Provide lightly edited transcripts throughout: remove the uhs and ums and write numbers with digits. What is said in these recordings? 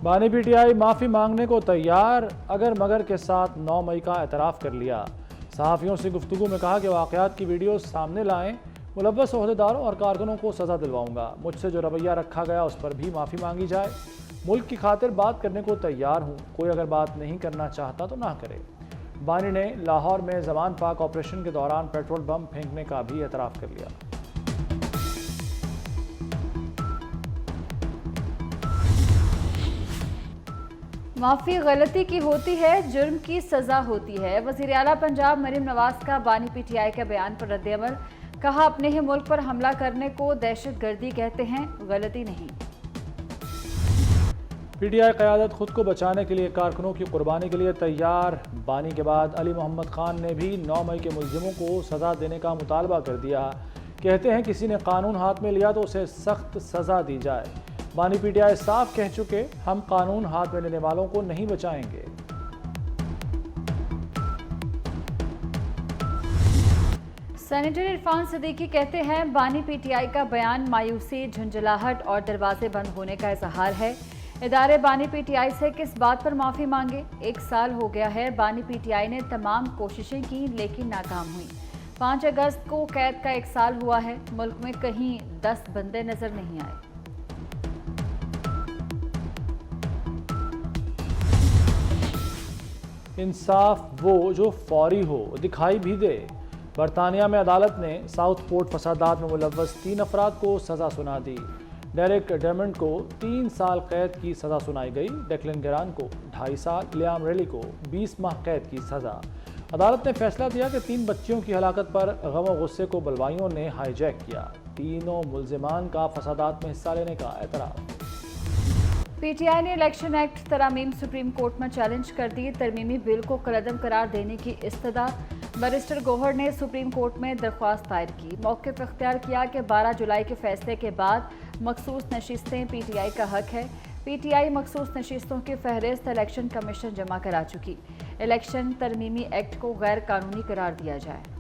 بانی P T I معافی مانگنے کو تیار، اگر مگر کے ساتھ 9 مئی کا اعتراف کر لیا۔ صحافیوں سے گفتگو میں کہا کہ واقعات کی ویڈیوز سامنے لائیں، ملوث عہدیداروں اور کارکنوں کو سزا دلواؤں گا، مجھ سے جو رویہ رکھا گیا اس پر بھی معافی مانگی جائے، ملک کی خاطر بات کرنے کو تیار ہوں، کوئی اگر بات نہیں کرنا چاہتا تو نہ کرے۔ بانی نے لاہور میں زمان پاک آپریشن کے دوران پیٹرول بم پھینکنے کا بھی اعتراف کر لیا۔ معافی غلطی کی ہوتی ہے، جرم کی سزا ہوتی ہے۔ وزیر اعلیٰ پنجاب مریم نواز کا بانی پی ٹی آئی کے بیان پر رد عمل، کہا اپنے ہی ملک پر حملہ کرنے کو دہشت گردی کہتے ہیں، غلطی نہیں۔ پی ٹی آئی قیادت خود کو بچانے کے لیے کارکنوں کی قربانی کے لیے تیار۔ بانی کے بعد علی محمد خان نے بھی 9 مئی کے ملزموں کو سزا دینے کا مطالبہ کر دیا، کہتے ہیں کسی نے قانون ہاتھ میں لیا تو اسے سخت سزا دی جائے۔ بانی پی ٹی آئی صاف کہہ چکے، ہم قانون ہاتھ میں لینے والوں کو نہیں بچائیں گے۔ سینیٹر عرفان صدیقی کہتے ہیں بانی پی ٹی آئی کا بیان مایوسی، جھنجھلاہٹ اور دروازے بند ہونے کا اظہار ہے۔ ادارے بانی پی ٹی آئی سے کس بات پر معافی مانگے؟ 1 سال ہو گیا ہے، بانی پی ٹی آئی نے تمام کوششیں کی لیکن ناکام ہوئی۔ 5 اگست کو قید کا 1 سال ہوا ہے، ملک میں کہیں 10 بندے نظر نہیں آئے۔ انصاف وہ جو فوری ہو، دکھائی بھی دے۔ برطانیہ میں عدالت نے ساؤتھ پورٹ فسادات میں ملوث 3 افراد کو سزا سنا دی۔ ڈیرک ڈیمنڈ کو 3 سال قید کی سزا سنائی گئی، ڈیکلن گران کو 2.5 سال، لیام ریلی کو 20 ماہ قید کی سزا۔ عدالت نے فیصلہ دیا کہ 3 بچیوں کی ہلاکت پر غم و غصے کو بلوائیوں نے ہائی جیک کیا۔ تینوں ملزمان کا فسادات میں حصہ لینے کا اعتراف۔ پی ٹی آئی نے الیکشن ایکٹ ترامیم سپریم کورٹ میں چیلنج کر دی، ترمیمی بل کو کالعدم قرار دینے کی استدعا۔ بیرسٹر گوہر نے سپریم کورٹ میں درخواست دائر کی، موقف اختیار کیا کہ 12 جولائی کے فیصلے کے بعد مخصوص نشستیں پی ٹی آئی کا حق ہے۔ پی ٹی آئی مخصوص نشستوں کی فہرست الیکشن کمیشن جمع کرا چکی، الیکشن ترمیمی ایکٹ کو غیر قانونی قرار دیا جائے۔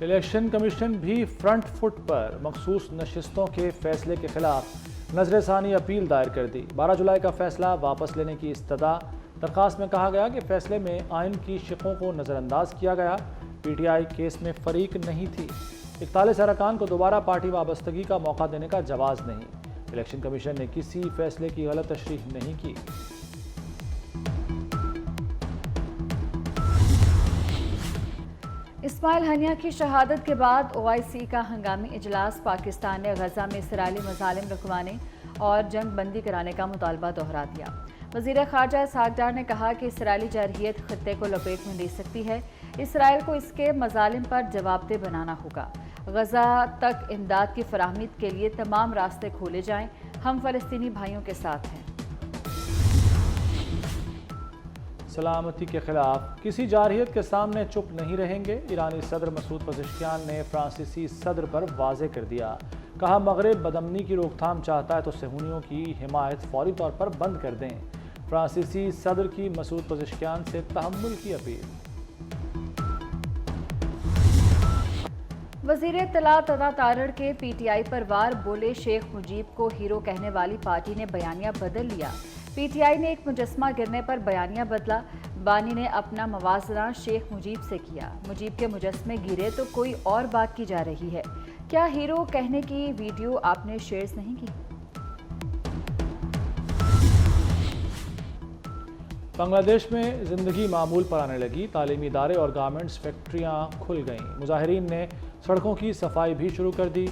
الیکشن کمیشن بھی فرنٹ فٹ پر، مخصوص نشستوں کے فیصلے کے خلاف نظر ثانی اپیل دائر کر دی۔ 12 جولائی کا فیصلہ واپس لینے کی استدعا۔ درخواست میں کہا گیا کہ فیصلے میں آئین کی شقوں کو نظر انداز کیا گیا، پی ٹی آئی کیس میں فریق نہیں تھی، 41 ارکان کو دوبارہ پارٹی وابستگی کا موقع دینے کا جواز نہیں۔ الیکشن کمیشن نے کسی فیصلے کی غلط تشریح نہیں کی۔ اسماعیل ہنیہ کی شہادت کے بعد او آئی سی کا ہنگامی اجلاس، پاکستان نے غزہ میں اسرائیلی مظالم رکوانے اور جنگ بندی کرانے کا مطالبہ دہرا دیا۔ وزیر خارجہ اسحاق ڈار نے کہا کہ اسرائیلی جارحیت خطے کو لپیٹ میں لے سکتی ہے، اسرائیل کو اس کے مظالم پر جواب دہ بنانا ہوگا۔ غزہ تک امداد کی فراہمی کے لیے تمام راستے کھولے جائیں، ہم فلسطینی بھائیوں کے ساتھ ہیں۔ سلامتی کے خلاف کسی جارحیت کے سامنے چپ نہیں رہیں گے، ایرانی صدر مسعود پزشکیان نے فرانسیسی صدر پر واضح کر دیا، کہا مغرب بدامنی کی روک تھام چاہتا ہے تو صہیونیوں کی حمایت فوری طور پر بند کر دیں۔ فرانسیسی صدر کی مسعود پزشکیان سے تحمل کی اپیل۔ وزیر اطلاعات عطا تارڑ کے پی ٹی آئی پر وار، بولے شیخ مجیب کو ہیرو کہنے والی پارٹی نے بیانیہ بدل لیا۔ پی ٹی آئی نے ایک مجسمہ گرنے پر بیانیہ بدلا، بانی نے اپنا موازنہ شیخ مجیب سے کیا، مجیب کے مجسمے گرے تو کوئی اور بات کی جا رہی ہے، کیا ہیرو کہنے کی ویڈیو آپ نے شیئرز نہیں کی؟ بنگلہ دیش میں زندگی معمول پر آنے لگی، تعلیمی ادارے اور گارمنٹس فیکٹریاں کھل گئیں، مظاہرین نے سڑکوں کی صفائی بھی شروع کر دی۔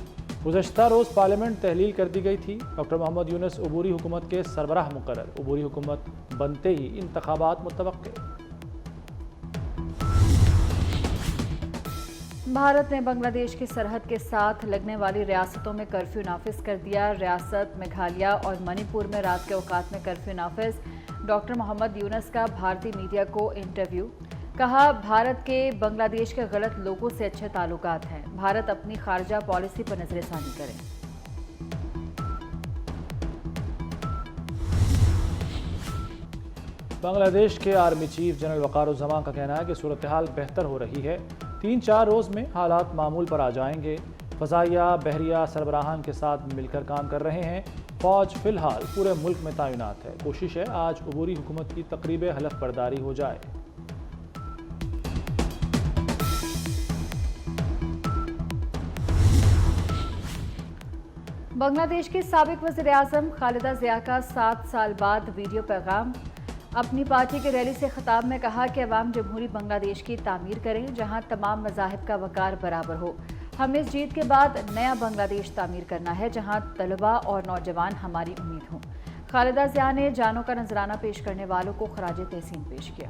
گزشتہ روز پارلیمنٹ تحلیل کر دی گئی تھی، ڈاکٹر محمد یونس عبوری حکومت کے سربراہ مقرر، عبوری حکومت بنتے ہی انتخابات متوقع۔ بھارت نے بنگلہ دیش کی سرحد کے ساتھ لگنے والی ریاستوں میں کرفیو نافذ کر دیا، ریاست میگھالیہ اور منی پور میں رات کے اوقات میں کرفیو نافذ۔ ڈاکٹر محمد یونس کا بھارتی میڈیا کو انٹرویو، کہا بھارت کے بنگلہ دیش کے غلط لوگوں سے اچھے تعلقات ہیں، بھارت اپنی خارجہ پالیسی پر نظر ثانی کرے۔ بنگلہ دیش کے آرمی چیف جنرل وقار الزمان کا کہنا ہے کہ صورتحال بہتر ہو رہی ہے، 3-4 روز میں حالات معمول پر آ جائیں گے۔ فضائیہ بحریہ سربراہان کے ساتھ مل کر کام کر رہے ہیں۔ فوج فی الحال پورے ملک میں تعینات ہے۔ کوشش ہے آج عبوری حکومت کی تقریب حلف برداری ہو جائے۔ بنگلہ دیش کی سابق وزیر اعظم خالدہ ضیاء کا 7 سال بعد ویڈیو پیغام۔ اپنی پارٹی کے ریلی سے خطاب میں کہا کہ عوام جمہوری بنگلہ دیش کی تعمیر کریں جہاں تمام مذاہب کا وقار برابر ہو۔ ہمیں اس جیت کے بعد نیا بنگلہ دیش تعمیر کرنا ہے جہاں طلباء اور نوجوان ہماری امید ہوں۔ خالدہ ضیاء نے جانوں کا نذرانہ پیش کرنے والوں کو خراج تحسین پیش کیا۔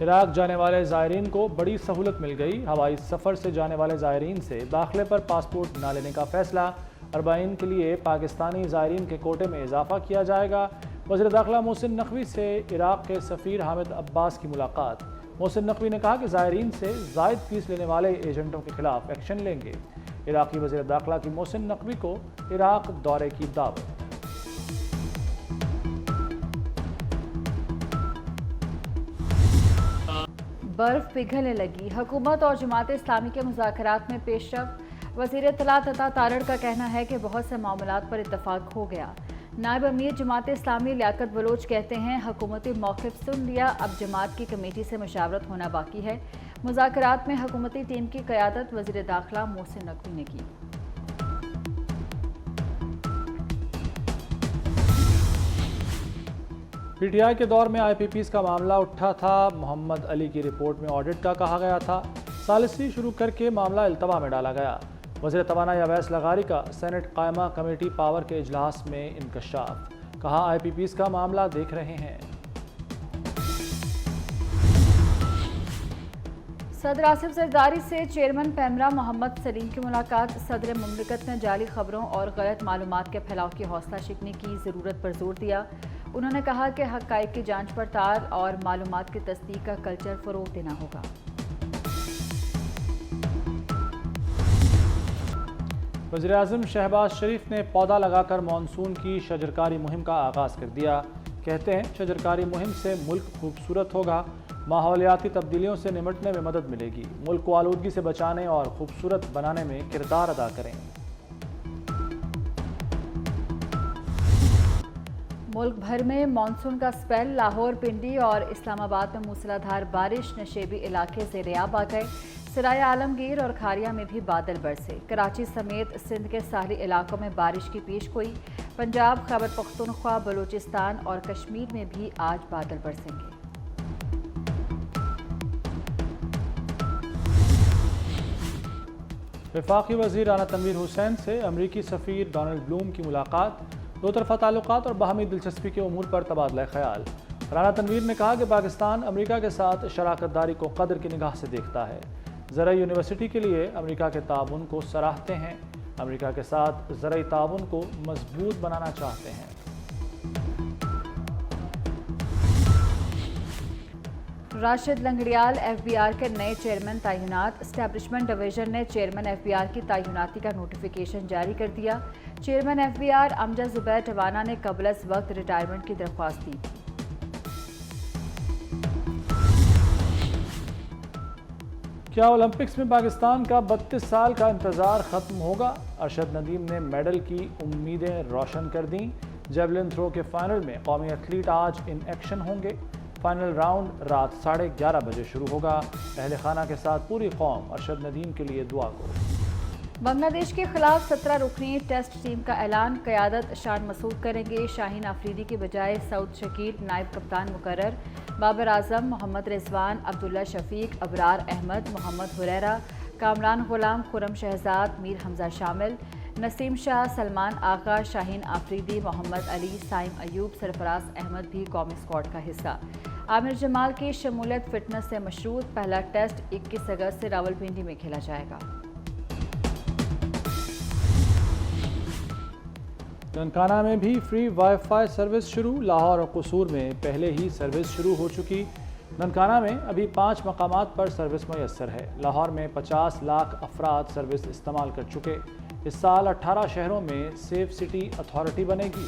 عراق جانے والے زائرین کو بڑی سہولت مل گئی۔ ہوائی سفر سے جانے والے زائرین سے داخلے پر پاسپورٹ نہ لینے کا فیصلہ۔ اربعین کے لیے پاکستانی زائرین کے کوٹے میں اضافہ کیا جائے گا۔ وزیر داخلہ محسن نقوی سے عراق کے سفیر حامد عباس کی ملاقات۔ محسن نقوی نے کہا کہ زائرین سے زائد فیس لینے والے ایجنٹوں کے خلاف ایکشن لیں گے۔ عراقی وزیر داخلہ کی محسن نقوی کو عراق دورے کی دعوت۔ برف پگھلنے لگی، حکومت اور جماعت اسلامی کے مذاکرات میں پیش رفت۔ وزیر اطلاعات عطا تارڑ کا کہنا ہے کہ بہت سے معاملات پر اتفاق ہو گیا۔ نائب امیر جماعت اسلامی لیاقت بلوچ کہتے ہیں حکومتی موقف سن لیا، اب جماعت کی کمیٹی سے مشاورت ہونا باقی ہے۔ مذاکرات میں حکومتی ٹیم کی قیادت وزیر داخلہ محسن نقوی نے کی۔ پی ٹی آئی کے دور میں آئی پی پیز کا معاملہ اٹھا تھا۔ محمد علی کی رپورٹ میں آڈٹ کا کہا گیا تھا۔ ثالثی شروع کر کے معاملہ التوا میں ڈالا گیا۔ وزیر توانائی اویس لغاری کا سینٹ قائمہ کمیٹی پاور کے اجلاس میں انکشاف۔ کہا آئی پی پیز کا معاملہ دیکھ رہے ہیں۔ صدر آصف زرداری سے چیئرمین پیمرا محمد سلیم کی ملاقات۔ صدر مملکت نے جعلی خبروں اور غلط معلومات کے پھیلاؤ کی حوصلہ شکنی کی ضرورت پر زور دیا۔ انہوں نے کہا کہ حقائق کی جانچ پڑتال اور معلومات کی تصدیق کا کلچر فروغ دینا ہوگا۔ وزیر اعظم شہباز شریف نے پودا لگا کر مانسون کی شجرکاری مہم کا آغاز کر دیا۔ کہتے ہیں شجرکاری مہم سے ملک خوبصورت ہوگا، ماحولیاتی تبدیلیوں سے نمٹنے میں مدد ملے گی، ملک کو آلودگی سے بچانے اور خوبصورت بنانے میں کردار ادا کریں۔ ملک بھر میں مانسون کا سپیل، لاہور، پنڈی اور اسلام آباد میں موسلا دھار بارش، نشیبی علاقے زیریاب آ گئے۔ سرائے عالمگیر اور کھاریا میں بھی بادل برسے۔ کراچی سمیت سندھ کے ساحلی علاقوں میں بارش کی پیش گوئی۔ پنجاب، خیبر پختونخوا، بلوچستان اور کشمیر میں بھی آج بادل برسیں گے۔ وفاقی وزیر رانا تنویر حسین سے امریکی سفیر ڈونلڈ بلوم کی ملاقات۔ دو طرفہ تعلقات اور باہمی دلچسپی کے امور پر تبادلہ خیال۔ رانا تنویر نے کہا کہ پاکستان امریکہ کے ساتھ شراکت داری کو قدر کی نگاہ سے دیکھتا ہے۔ زرعی یونیورسٹی کے لیے امریکہ کے تعاون کو سراہتے ہیں۔ امریکہ کے ساتھ زرعی تعاون کو مضبوط بنانا چاہتے ہیں۔ Rashid Langrial F B R کے نئے چیئرمین تعینات۔ اسٹیبلشمنٹ ڈویژن نے چیئرمین ایف بی آر کی تعیناتی کا نوٹیفیکیشن جاری کر دیا۔ Chairman F B R Amjad Zubair Tiwana نے قبل از وقت ریٹائرمنٹ کی درخواست دی تھی۔ کیا اولمپکس میں پاکستان کا 32 سال کا انتظار ختم ہوگا؟ ارشد ندیم نے میڈل کی امیدیں روشن کر دیں۔ جیولن تھرو کے فائنل میں قومی ایتھلیٹ آج ان ایکشن ہوں گے۔ فائنل راؤنڈ رات 11:30 بجے شروع ہوگا۔ اہل خانہ کے ساتھ پوری قوم ارشد ندیم کے لیے دعا کو۔ بنگلہ دیش کے خلاف 17 رکنی ٹیسٹ ٹیم کا اعلان۔ قیادت شان مسعود کریں گے۔ شاہین آفریدی کی بجائے سعود شکیل نائب کپتان مقرر۔ بابر اعظم، محمد رضوان، عبداللہ شفیق، ابرار احمد، محمد حریرہ، کامران غلام، خرم شہزاد، میر حمزہ شامل۔ نسیم شاہ، سلمان آغا، شاہین آفریدی، محمد علی، سائم ایوب، سرفراز احمد بھی قومی اسکواڈ کا حصہ۔ عامر جمال کی شمولیت فٹنس سے مشروط۔ پہلا ٹیسٹ 21 اگست سے راولپنڈی میں کھیلا جائے گا۔ ننکانہ میں بھی فری وائی فائی سروس شروع۔ لاہور اور قصور میں پہلے ہی سروس شروع ہو چکی۔ ننکانہ میں ابھی 5 مقامات پر سروس میسر ہے۔ لاہور میں 50 لاکھ افراد سروس استعمال کر چکے۔ اس سال 18 شہروں میں سیف سٹی اتھارٹی بنے گی۔